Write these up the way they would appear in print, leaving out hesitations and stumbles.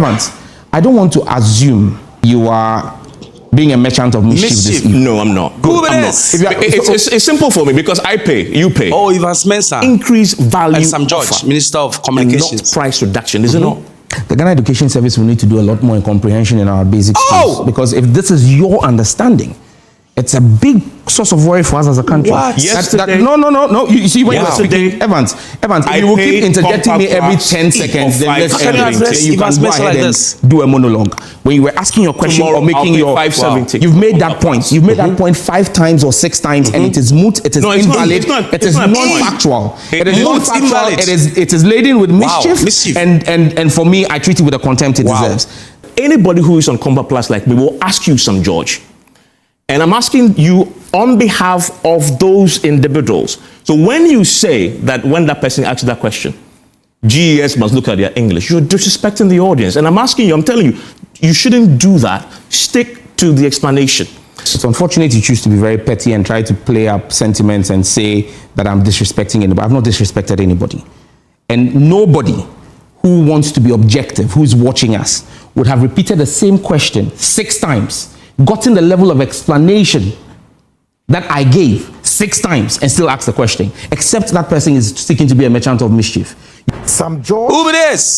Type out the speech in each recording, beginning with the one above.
Evans, I don't want to assume you are being a merchant of mischief this evening. No, I'm not. Good, I'm not. It's simple for me because I pay, you pay. Oh, Evans Mensah. Increase value. And Sam George, Minister of Communications. Not price reduction, is it not? The Ghana Education Service will need to do a lot more in comprehension in our basic schools. Because if this is your understanding, it's a big source of worry for us as a country. What? Yesterday? No. You see, when Yesterday, you're speaking, Evans, if you will keep interjecting me every 10 seconds, then you can go ahead and do a monologue. When you were asking your question or making your... You've made that point. You've made that point 5 times or 6 times, and it is moot, it is invalid, it is non-factual. It is non-factual, it is laden with mischief, and for me, I treat it with the contempt it deserves. Anybody who is on Combat Plus like me will ask you some, George. And I'm asking you on behalf of those individuals. So when you say that when that person asks that question, GES must look at their English, you're disrespecting the audience. And I'm asking you, I'm telling you, you shouldn't do that. Stick to the explanation. It's unfortunate you choose to be very petty and try to play up sentiments and say that I'm disrespecting anybody. I've not disrespected anybody. And nobody who wants to be objective, who's watching us, would have repeated the same question 6 times, gotten the level of explanation that I gave 6 times and still ask the question, except that person is seeking to be a merchant of mischief. Sam George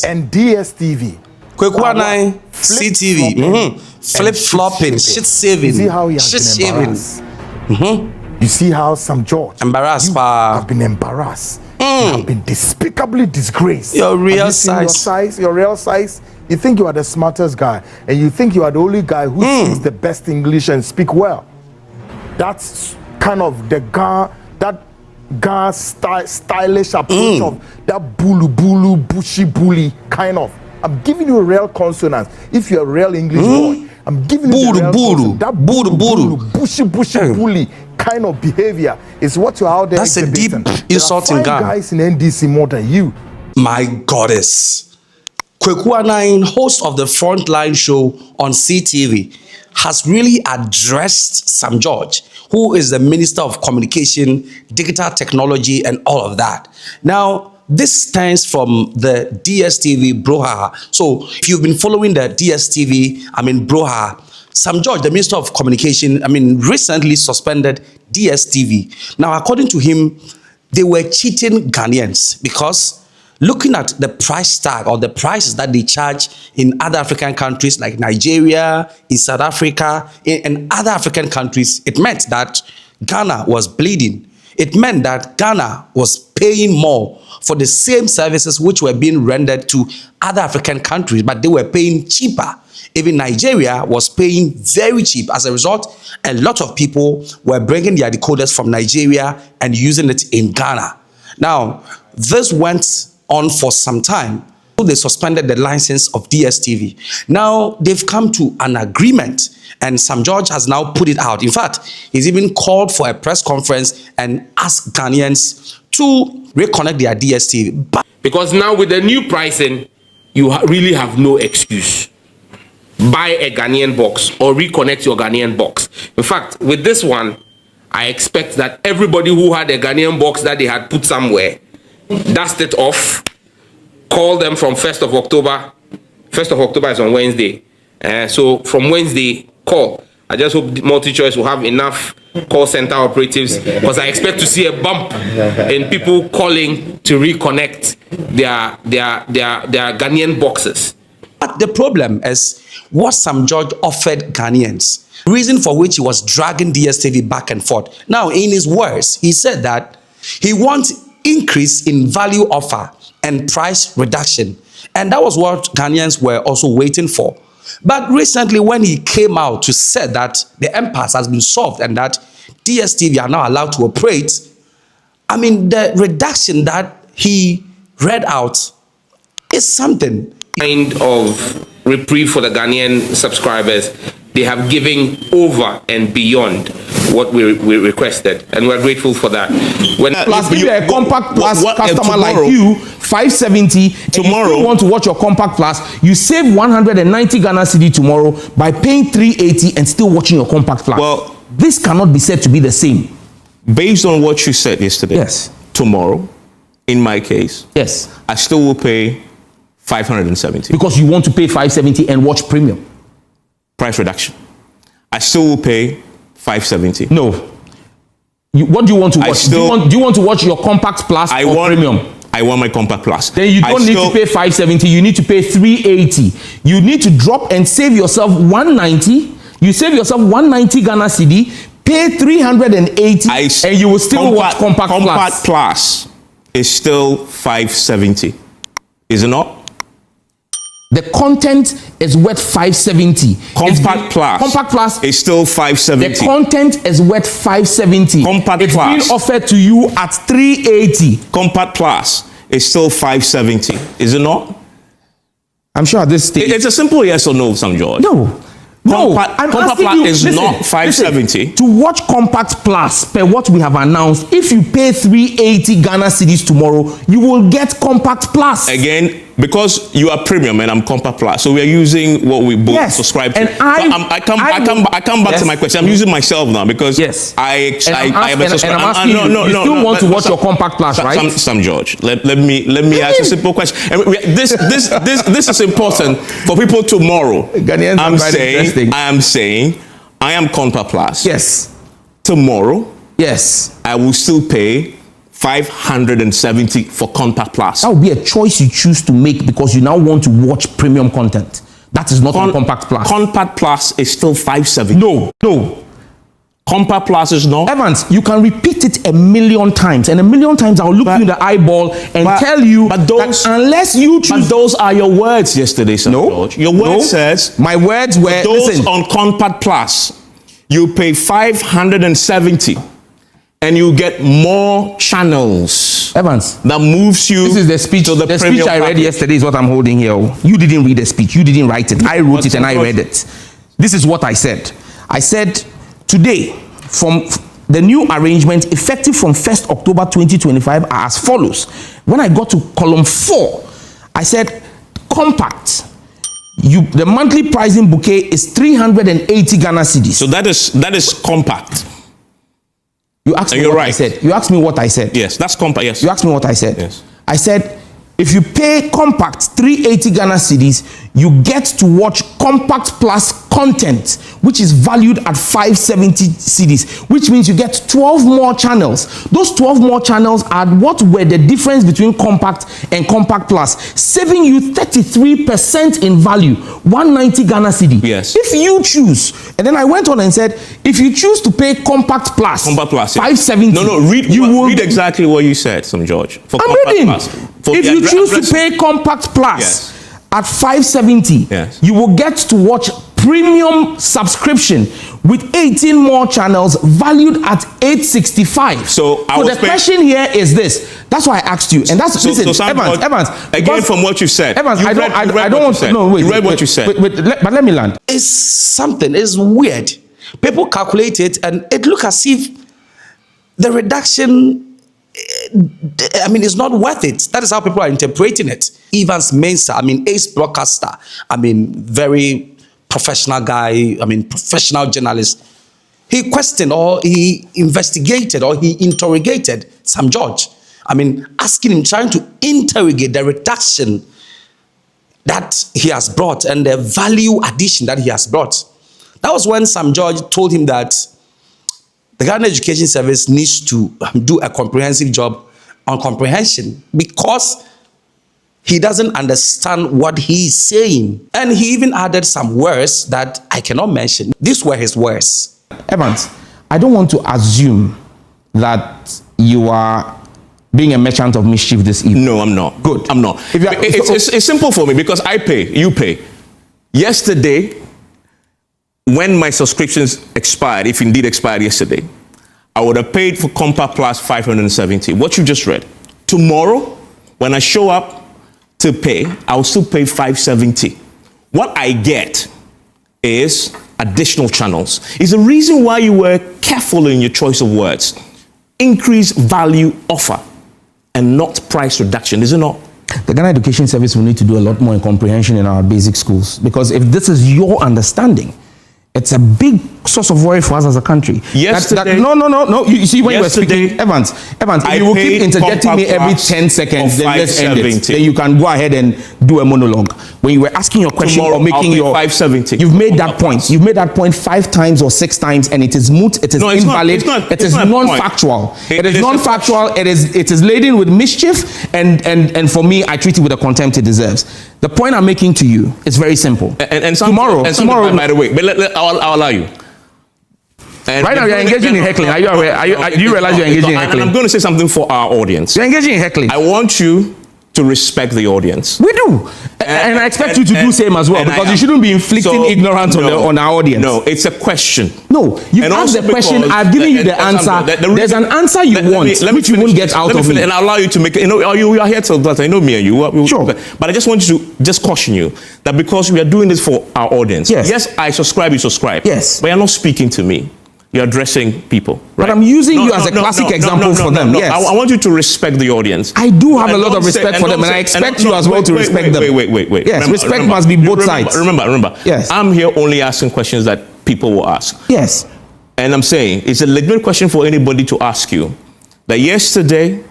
and DSTV. Kwekwanai, CTV, flip-flopping, shit-saving, shit-shaving. You see how Sam George have been embarrassed. You have been despicably disgraced. Your real size. Your real size. You think you are the smartest guy, and you think you are the only guy who speaks the best English and speak well. That's kind of the Ga stylish approach of that bulu bushy bully kind of. I'm giving you a real consonant. If you're a real English boy, I'm giving you the real consonant. That bulu bushy bully kind of behavior is what you're out there. That's exhibiting. A deep insult in Ghana. Guys in NDC more than you. My goddess. Kwekwanai, host of the Frontline show on CTV, has really addressed Sam George, who is the Minister of Communication, Digital Technology, and all of that. Now, this stems from the DSTV brouhaha. So, if you've been following the DSTV, brouhaha, Sam George, the Minister of Communication, recently suspended DSTV. Now, according to him, they were cheating Ghanaians because looking at the price tag or the prices that they charge in other African countries like Nigeria, in South Africa, and other African countries, it meant that Ghana was bleeding. It meant that Ghana was paying more for the same services which were being rendered to other African countries, but they were paying cheaper. Even Nigeria was paying very cheap. As a result, a lot of people were bringing their decoders from Nigeria and using it in Ghana. Now, this went on for some time. They suspended the license of DSTV. Now they've come to an agreement, and Sam George has now put it out. In fact, he's even called for a press conference and asked Ghanaians to reconnect their DSTV. But because now with the new pricing, you really have no excuse. Buy a Ghanaian box or reconnect your Ghanaian box. In fact, with this one, I expect that everybody who had a Ghanaian box that they had put somewhere, dust it off, call them from 1st of October. 1st of October is on Wednesday. So from Wednesday, call. I just hope MultiChoice will have enough call center operatives, because I expect to see a bump in people calling to reconnect their Ghanaian boxes. But the problem is what Sam George offered Ghanaians, reason for which he was dragging DSTV back and forth. Now, in his words, he said that he wants increase in value offer and price reduction. And that was what Ghanaians were also waiting for. But recently, when he came out to say that the impasse has been solved and that DSTV are now allowed to operate, the reduction that he read out is something. Kind of reprieve for the Ghanaian subscribers. They have given over and beyond what we requested, and we're grateful for that. When plus, if you're a Compact Plus customer like you, 570 tomorrow, you want to watch your Compact Plus, you save 190 Ghana cedi tomorrow by paying 380 and still watching your Compact Plus. Well, this cannot be said to be the same. Based on what you said yesterday, yes, tomorrow, in my case, yes, I still will pay 570. Because you want to pay 570 and watch premium. Price reduction. I still will pay 570. No. What do you want to watch? Still, do you want to watch your Compact Plus or Premium? I want my Compact Plus. Then you don't need to pay 570. You need to pay 380. You need to drop and save yourself 190. You save yourself 190 Ghana cedi, pay 380, and you will still watch Compact Plus. Compact Plus is still 570. Is it not? The content is worth 570. Compact Plus is still 570. The content is worth 570. Compact It's Plus. being offered to you at 380. Compact Plus is still 570. Is it not? I'm sure at this stage. It's a simple yes or no, Sam George. No. No, Compact Plus is not 570. To watch Compact Plus, per what we have announced, if you pay 380 Ghana cedis tomorrow, you will get Compact Plus. Again, because you are premium and I'm Compact Plus, so we are using what we both subscribe to. And I come back to my question. I'm using myself now because I have a subscription. You still want to watch your Compact Plus, right? Sam George, let me ask a simple question. And this is important for people tomorrow. Ghanaians I am saying I am Compact Plus. Yes. Tomorrow, yes, I will still pay 570 for Compact Plus. That will be a choice you choose to make because you now want to watch premium content. That is not on Compact Plus. Compact Plus is still 570. No. Compact Plus is not. Evans, you can repeat it a million times, and a million times I'll look you in the eyeball and tell you that unless you choose. But those are your words yesterday, Sir George. Your word says. My words were. Those on Compact Plus, you pay 570. And you get more channels. Evans, that moves you. This is the speech. To the speech I read yesterday is what I'm holding here. You didn't read the speech. You didn't write it. I wrote it and I read it. This is what I said. I said today, from the new arrangement effective from 1st October 2025 are as follows. When I got to column 4, I said compact. The monthly pricing bouquet is 380 Ghana cedis. So that is compact. You asked me what I said. You asked me what I said. Yes, that's compact. Yes. You asked me what I said. Yes. I said, if you pay compact 380 Ghana cedis, you get to watch Compact Plus content, which is valued at 570 cedis, which means you get 12 more channels. Those 12 more channels are what were the difference between Compact and Compact Plus, saving you 33% in value, 190 Ghana cedi. Yes. If you choose, and then I went on and said, if you choose to pay Compact Plus, 570. No, read exactly what you said, Sam George. I'm reading. If you choose to pay Compact Plus at 570, you will get to watch premium subscription with 18 more channels valued at 865. So the question here is this. That's why I asked you, and that's Evans. Again, from what you said, Evans, I don't want to. No, wait. You read what you said. But let me land. It's something. It's weird. People calculate it, and it looks as if the reduction. It's not worth it. That is how people are interpreting it. Evans Mensah, ace broadcaster, very professional guy, professional journalist. He questioned or he investigated or he interrogated Sam George. Asking him, trying to interrogate the reduction that he has brought and the value addition that he has brought. That was when Sam George told him that the Ghana Education Service needs to do a comprehensive job on comprehension because he doesn't understand what he's saying. And he even added some words that I cannot mention. These were his words. Evans, I don't want to assume that you are being a merchant of mischief this evening. No, I'm not. Good. I'm not. It's simple for me because I pay, you pay. Yesterday, when my subscriptions expired, if indeed expired yesterday, I would have paid for Compact Plus 570. What you just read. Tomorrow, when I show up to pay, I'll still pay 570. What I get is additional channels. It's the reason why you were careful in your choice of words. Increase value offer and not price reduction, is it not? The Ghana Education Service will need to do a lot more in comprehension in our basic schools, because if this is your understanding, It's a big source of worry for us as a country. Yesterday, no. You see, when you were yesterday, speaking, Evans, I if you will keep paid interjecting me every compact 10 seconds, then let's end it. 570. Then you can go ahead and do a monologue. When you were asking your question Tomorrow, or making I'll pay your 570. you've made that point. You've made that point 5 times or 6 times, and it is moot. It is invalid. It is non-factual. It is non-factual. It is laden with mischief, and for me, I treat it with the contempt it deserves. The point I'm making to you is very simple. Tomorrow, by the way, but I'll allow you. And right now, you're engaging in heckling. Are you aware? Do you realize you're engaging in heckling? I'm going to say something for our audience. You're engaging in heckling. I want you to respect the audience. We do. And I expect you to do same as well, because you shouldn't be inflicting ignorance on our audience. No, it's a question. No, you asked the question, I've given you the answer. There's an answer you want, which you won't get out of me. And I'll allow you to make it. You are here till that. I know me and you. Sure. But I just want you to just caution you that because we are doing this for our audience. Yes, I subscribe, you subscribe. Yes. But you're not speaking to me. You're addressing people. Right? But I'm using you as a classic example for them. Yes. I want you to respect the audience. I do have a lot of respect for them, and I expect you as well to respect them. Wait. Yes, respect must be both sides. Remember. Yes. I'm here only asking questions that people will ask. Yes. And I'm saying it's a legitimate question for anybody to ask you that yesterday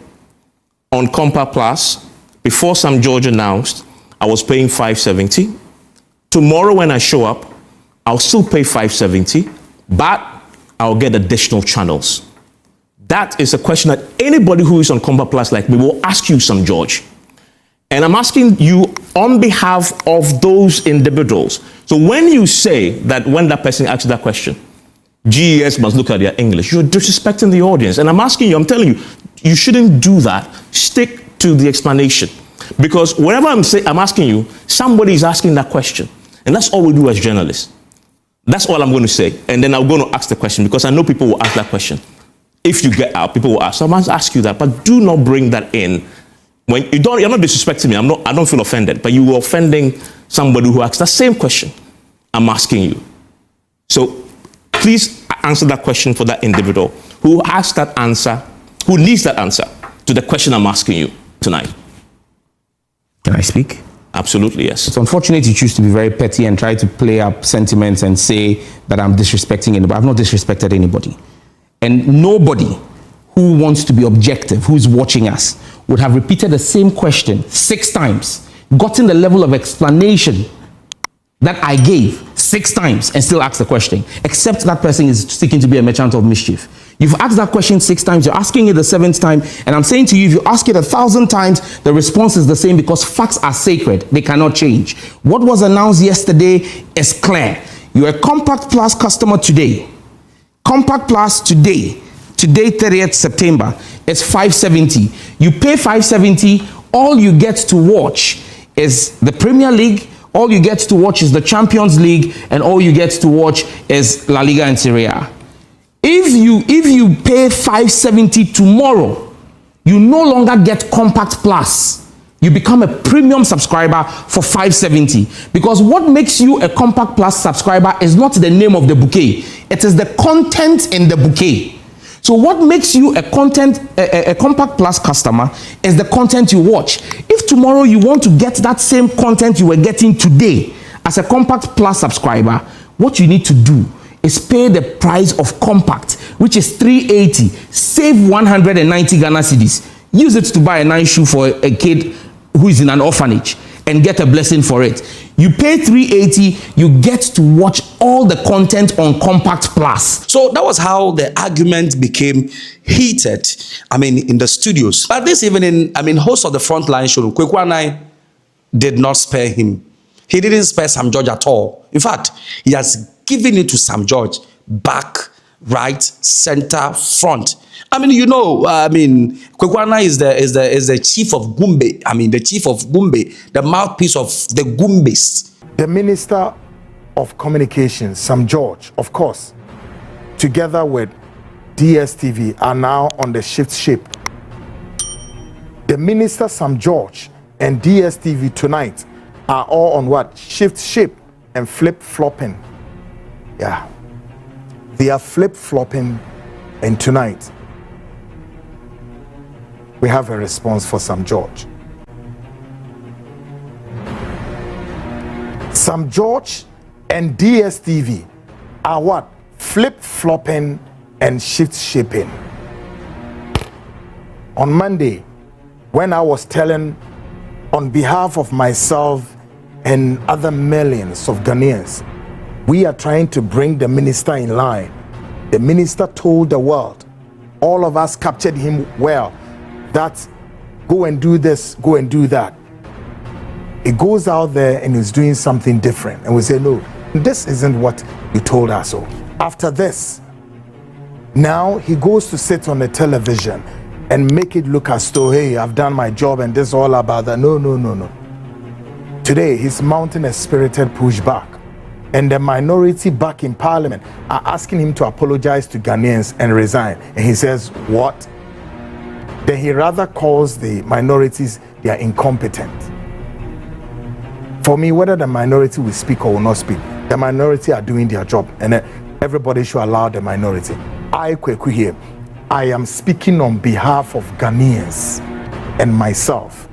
on Compact Plus, before Sam George announced, I was paying 570. Tomorrow when I show up, I'll still pay 570, but I'll get additional channels. That is a question that anybody who is on Compact Plus like me will ask you, Sam George. And I'm asking you on behalf of those individuals. So when you say that when that person asks that question, GES must look at their English, you're disrespecting the audience. And I'm asking you, I'm telling you, you shouldn't do that. Stick to the explanation. Because whenever I'm asking you, somebody is asking that question. And that's all we do as journalists. That's all I'm going to say. And then I'm going to ask the question, because I know people will ask that question. If you get out, people will ask. So I must ask you that, but do not bring that in. When you're not disrespecting me. I don't feel offended, but you are offending somebody who asks that same question I'm asking you. So please answer that question for that individual who asked that answer, who needs that answer to the question I'm asking you tonight. Can I speak? Absolutely, yes. It's unfortunate you choose to be very petty and try to play up sentiments and say that I'm disrespecting anybody. I've not disrespected anybody. And nobody who wants to be objective, who's watching us, would have repeated the same question 6 times, gotten the level of explanation that I gave 6 times and still asked the question, except that person is seeking to be a merchant of mischief. You've asked that question 6 times, you're asking it the 7th time, and I'm saying to you, if you ask it 1,000 times, the response is the same, because facts are sacred. They cannot change. What was announced yesterday is clear. You're a Compact Plus customer today. Compact Plus today, 30th September, it's 570. You pay 570, all you get to watch is the Premier League, all you get to watch is the Champions League, and all you get to watch is La Liga and Serie A. If you pay 570 tomorrow, you no longer get Compact Plus. You become a premium subscriber for 570. Because what makes you a Compact Plus subscriber is not the name of the bouquet. It is the content in the bouquet. So what makes you a Compact Plus customer is the content you watch. If tomorrow you want to get that same content you were getting today as a Compact Plus subscriber, what you need to do is pay the price of Compact, which is 380. Save 190 Ghana cedis. Use it to buy a nice shoe for a kid who is in an orphanage and get a blessing for it. You pay 380, you get to watch all the content on Compact Plus. So that was how the argument became heated, in the studios. But this evening, host of the Frontline show, Kweku Anai, did not spare him. He didn't spare Sam George at all. In fact, he has given it to Sam George, back, right, center, front. Kweku Anai is the chief of Gumbe. The chief of Gumbe, the mouthpiece of the Gumbes. The Minister of Communications, Sam George, of course, together with DSTV, are now on the shift ship. The Minister Sam George and DSTV tonight are all on what? Shift ship and flip-flopping. Yeah. They are flip-flopping, and tonight we have a response for Sam George. Sam George and DSTV are what? Flip-flopping and shift-shaping. On Monday, when I was telling on behalf of myself and other millions of Ghanaians, we are trying to bring the minister in line. The minister told the world, all of us captured him well, that go and do this, go and do that. He goes out there and is doing something different. And we say, no, this isn't what you told us so. After this, now he goes to sit on the television and make it look as though, hey, I've done my job and this is all about that. No, no, no, no. Today, he's mounting a spirited pushback. And the minority back in parliament are asking him to apologize to Ghanaians and resign. And he says, what? Then he rather calls the minorities, they are incompetent. For me, whether the minority will speak or will not speak, the minority are doing their job. And everybody should allow the minority. I, Kweku here, I am speaking on behalf of Ghanaians and myself.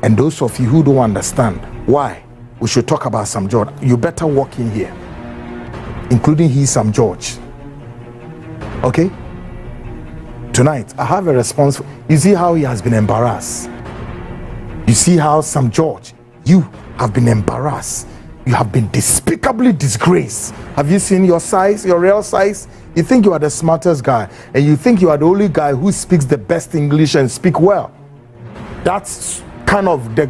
And those of you who don't understand why we should talk about Sam George, you better walk in here, including he, Sam George. Okay? Tonight, I have a response. You see how he has been embarrassed. You see how Sam George, you have been embarrassed. You have been despicably disgraced. Have you seen your size, your real size? You think you are the smartest guy, and you think you are the only guy who speaks the best English and speak well. That's kind of the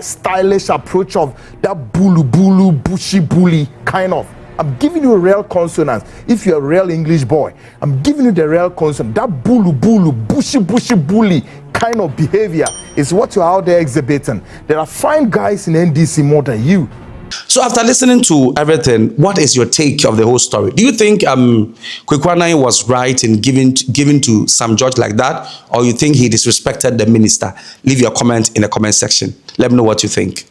stylish approach of that bulu, bushy bully kind of. I'm giving you a real consonant. If you're a real English boy, I'm giving you the real consonant. That bulu, bushy bully kind of behavior is what you're out there exhibiting. There are fine guys in NDC more than you. So after listening to everything, what is your take of the whole story? Do you think Kweku was right in giving to Sam George like that? Or you think he disrespected the minister? Leave your comment in the comment section. Let me know what you think.